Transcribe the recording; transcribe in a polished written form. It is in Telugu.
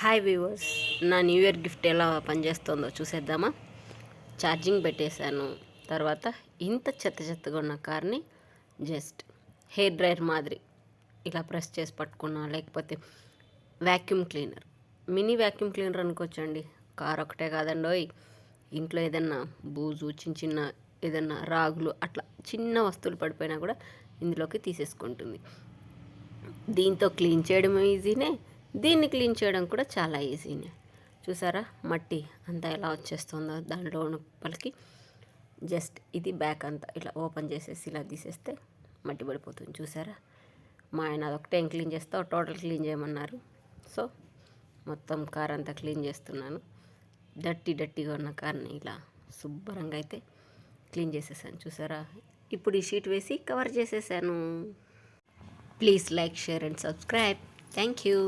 హాయ్ వ్యూవర్స్, నా న్యూ ఇయర్ గిఫ్ట్ ఎలా పనిచేస్తుందో చూసేద్దామా. ఛార్జింగ్ పెట్టేశాను. తర్వాత ఇంత చెత్త చెత్తగా ఉన్న కార్ని జస్ట్ హెయిర్ డ్రైయర్ మాదిరి ఇలా ప్రెస్ చేసి పట్టుకున్నా, లేకపోతే vacuum cleaner, mini vacuum cleaner అనుకోవచ్చండి. కార్ ఒకటే కాదండోయ్, ఇంట్లో ఏదన్నా బూజు, చిన్న చిన్న ఏదన్నా రాగులు అట్లా చిన్న వస్తువులు పడిపోయినా కూడా ఇందులోకి తీసేసుకుంటుంది. దీంతో క్లీన్ చేయడం ఈజీనే, దీన్ని క్లీన్ చేయడం కూడా చాలా ఈజీనే. చూసారా మట్టి అంతా ఎలా వచ్చేస్తుందో దాంట్లో పలికి. జస్ట్ ఇది బ్యాక్ అంతా ఇలా ఓపెన్ చేసేసి ఇలా తీసేస్తే మట్టి పడిపోతుంది. చూసారా, మా ఆయన అదొకటే క్లీన్ చేస్తావు, టోటల్ క్లీన్ చేయమన్నారు. సో మొత్తం కార్ అంతా క్లీన్ చేస్తున్నాను. డట్టీగా ఉన్న కార్ని ఇలా శుభ్రంగా అయితే క్లీన్ చేసేసాను. చూసారా, ఇప్పుడు ఈ షీట్ వేసి కవర్ చేసేసాను. Please like, share and subscribe. Thank you.